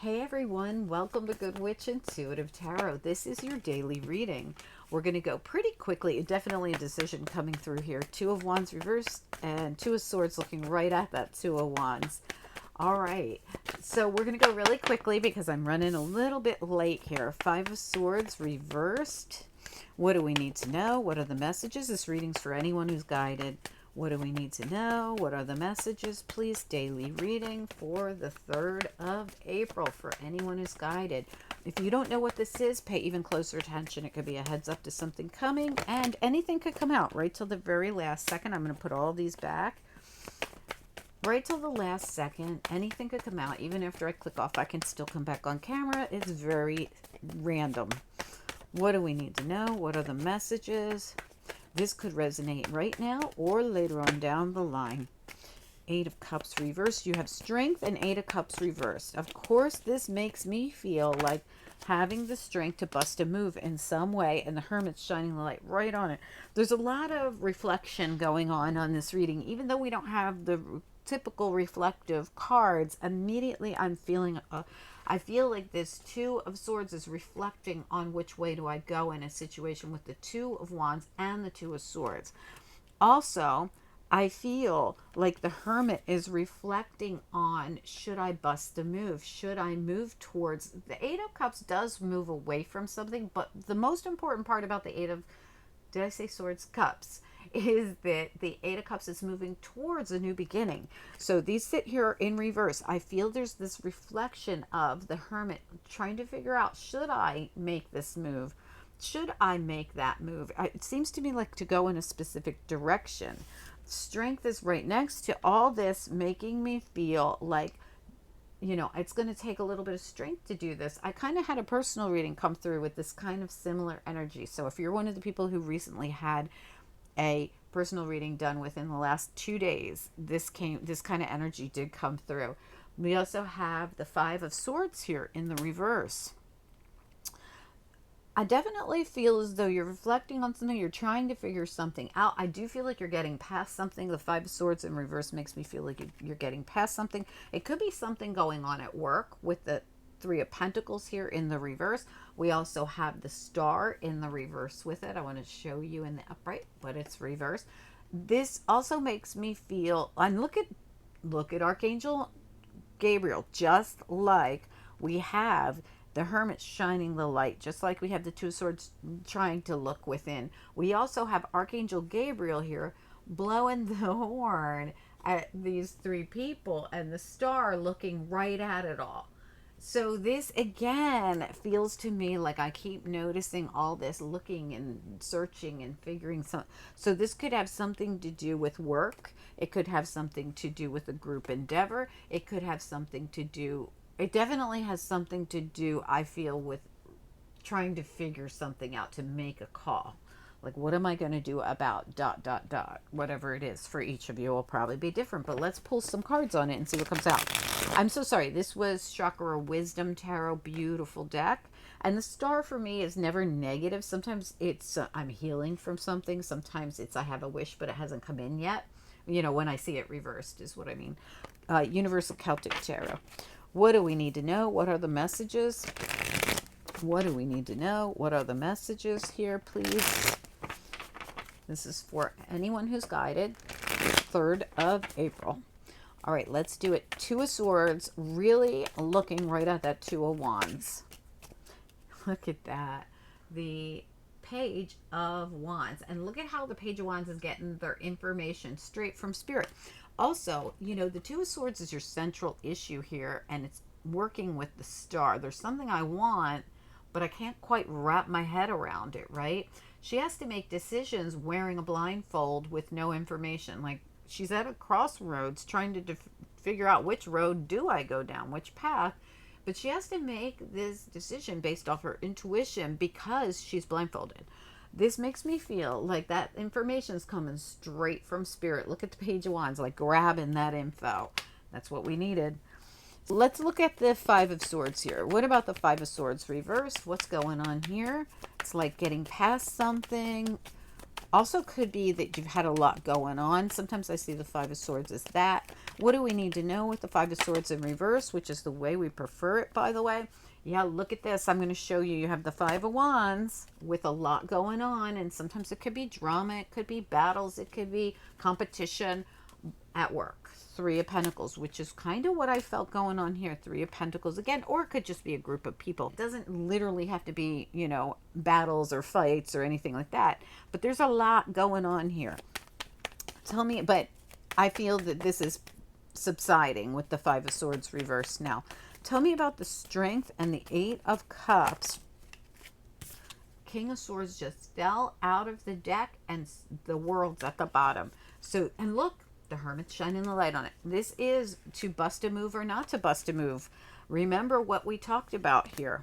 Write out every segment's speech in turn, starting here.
Hey everyone, welcome to Good Witch Intuitive Tarot. This is your daily reading. We're going to go pretty quickly. Definitely a decision coming through here. Two of Wands reversed and Two of Swords looking right at that Two of Wands. All right, so we're going to go really quickly because I'm running a little bit late here. Five of Swords reversed. What do we need to know? What are the messages? This reading's for anyone who's guided. What do we need to know? What are the messages, please? Daily reading for the 3rd of April for anyone who's guided. If you don't know what this is, pay even closer attention. It could be a heads up to something coming, and anything could come out right till the very last second. I'm going to put all these back. Right till the last second, anything could come out. Even after I click off, I can still come back on camera. It's very random. What do we need to know? What are the messages? This could resonate right now or later on down the line. Eight of Cups reversed. You have strength and Eight of Cups reversed. Of course, this makes me feel like having the strength to bust a move in some way, and the Hermit's shining the light right on it. There's a lot of reflection going on this reading. Even though we don't have the typical reflective cards, immediately I'm feeling I feel like this Two of Swords is reflecting on which way do I go in a situation with the Two of Wands and the Two of Swords. Also, I feel like the Hermit is reflecting on, should I bust a move? Should I move towards... The Eight of Cups does move away from something, but the most important part about the Eight of... Did I say Swords? Cups. Is that the Eight of Cups is moving towards a new beginning. So these sit here in reverse. I feel there's this reflection of the Hermit trying to figure out, should I make this move? Should I make that move? It seems to me like to go in a specific direction. Strength is right next to all this, making me feel like, you know, it's going to take a little bit of strength to do this. I kind of had a personal reading come through with this kind of similar energy. So if you're one of the people who recently had a personal reading done within the last 2 days, this kind of energy did come through. We also have the Five of Swords here in the reverse. I definitely feel as though you're reflecting on something, you're trying to figure something out. I do feel like you're getting past something. The Five of Swords in reverse makes me feel like you're getting past something. It could be something going on at work with the Three of Pentacles here in the reverse. We also have the Star in the reverse with it. I want to show you in the upright, but it's reverse. This also makes me feel, and look at Archangel Gabriel, just like we have the Hermit shining the light, just like we have the Two of Swords trying to look within. We also have Archangel Gabriel here blowing the horn at these three people, and the Star looking right at it all. So this again feels to me like I keep noticing all this looking and searching and figuring some. So this could have something to do with work. It could have something to do with a group endeavor. It could have something to do, it definitely has something to do, I feel, with trying to figure something out, to make a call. Like, what am I going to do about ... Whatever it is for each of you will probably be different, but let's pull some cards on it and see what comes out. I'm so sorry. This was Chakra Wisdom Tarot. Beautiful deck. And the Star for me is never negative. Sometimes it's I'm healing from something. Sometimes it's I have a wish, but it hasn't come in yet. You know, when I see it reversed is what I mean. Universal Celtic Tarot. What do we need to know? What are the messages? What do we need to know? What are the messages here, please? This is for anyone who's guided. 3rd of April. All right, let's do it. Two of Swords, really looking right at that Two of Wands. Look at that. The Page of Wands. And look at how the Page of Wands is getting their information straight from Spirit. Also, you know, the Two of Swords is your central issue here, and it's working with the Star. There's something I want, but I can't quite wrap my head around it, right? She has to make decisions wearing a blindfold with no information. Like, she's at a crossroads trying to figure out which road do I go down, which path. But she has to make this decision based off her intuition because she's blindfolded. This makes me feel like that information is coming straight from Spirit. Look at the Page of Wands, like grabbing that info. That's what we needed. Let's look at the Five of Swords here. What about the Five of Swords reversed? What's going on here? It's like getting past something. Also could be that you've had a lot going on. Sometimes I see the Five of Swords as that. What do we need to know with the Five of Swords in reverse, which is the way we prefer it, by the way? Yeah, look at this. I'm going to show you. You have the Five of Wands with a lot going on, and sometimes it could be drama, it could be battles, it could be competition at work. Three of Pentacles, which is kind of what I felt going on here. Three of Pentacles again, or it could just be a group of people. It doesn't literally have to be, battles or fights or anything like that. But there's a lot going on here. Tell me, but I feel that this is subsiding with the Five of Swords reversed now. Tell me about the Strength and the Eight of Cups. King of Swords just fell out of the deck and the World's at the bottom. So, and look, the Hermit's shining the light on it. This is to bust a move or not to bust a move. Remember what we talked about here.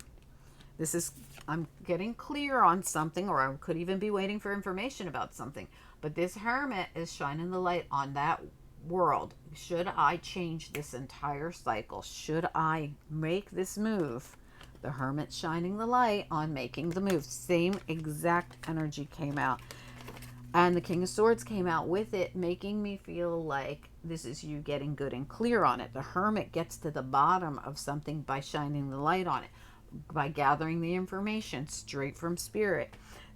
This is, I'm getting clear on something, or I could even be waiting for information about something. But this Hermit is shining the light on that world. Should I change this entire cycle? Should I make this move? The Hermit's shining the light on making the move. Same exact energy came out. And the King of Swords came out with it, making me feel like this is you getting good and clear on it. The Hermit gets to the bottom of something by shining the light on it, by gathering the information straight from Spirit,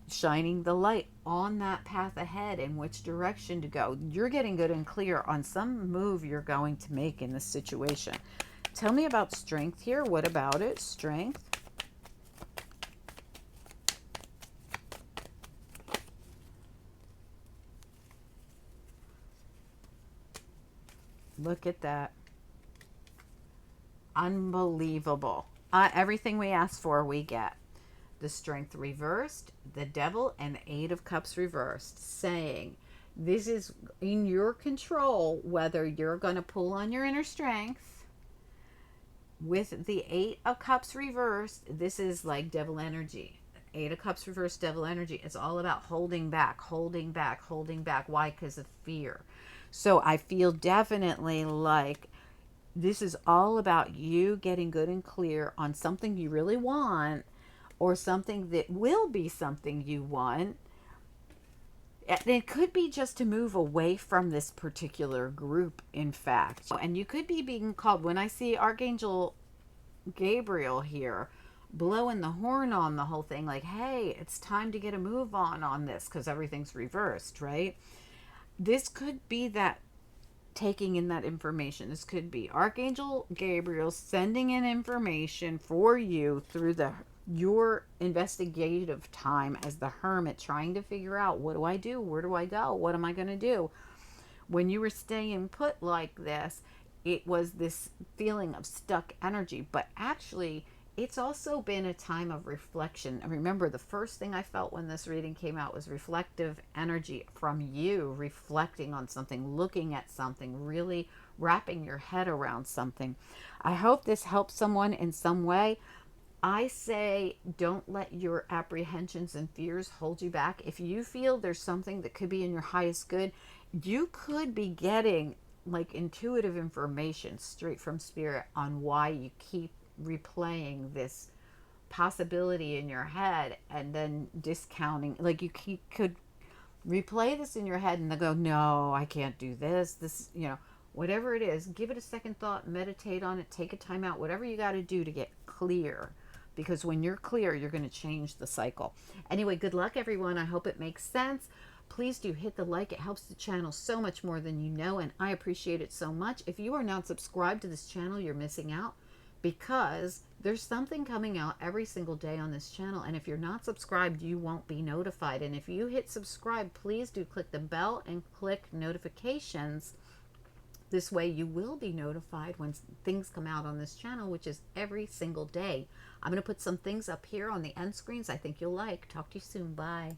shining the light on that path ahead and which direction to go. You're getting good and clear on some move you're going to make in this situation. Tell me about Strength here. What about it? Strength. Look at that. Unbelievable. Everything we ask for, we get. The Strength reversed, the Devil, and the Eight of Cups reversed, saying this is in your control whether you're going to pull on your inner strength. With the Eight of Cups reversed, this is like devil energy. Eight of Cups reversed, devil energy. It's all about holding back, holding back, holding back. Why? Because of fear. So I feel definitely like this is all about you getting good and clear on something you really want, or something that will be something you want. It could be just to move away from this particular group, in fact. And you could be being called, when I see Archangel Gabriel here blowing the horn on the whole thing, like, hey, it's time to get a move on this, because everything's reversed, right? This could be that taking in that information. This could be Archangel Gabriel sending in information for you through your investigative time as the Hermit, trying to figure out, what do I do? Where do I go? What am I going to do? When you were staying put like this, it was this feeling of stuck energy, but actually it's also been a time of reflection. And remember, the first thing I felt when this reading came out was reflective energy from you, reflecting on something, looking at something, really wrapping your head around something. I hope this helps someone in some way. I say don't let your apprehensions and fears hold you back. If you feel there's something that could be in your highest good, you could be getting like intuitive information straight from Spirit on why you keep replaying this possibility in your head and then discounting. Like, you could replay this in your head and then go, no, I can't do this, whatever it is. Give it a second thought, meditate on it, take a time out, whatever you got to do to get clear, because when you're clear, you're going to change the cycle. Anyway, good luck, everyone. I hope it makes sense. Please do hit the like. It helps the channel so much more than you know, and I appreciate it so much. If you are not subscribed to this channel, you're missing out, because there's something coming out every single day on this channel. And if you're not subscribed, you won't be notified. And if you hit subscribe, please do click the bell and click notifications. This way you will be notified when things come out on this channel, which is every single day. I'm going to put some things up here on the end screens I think you'll like. Talk to you soon. Bye.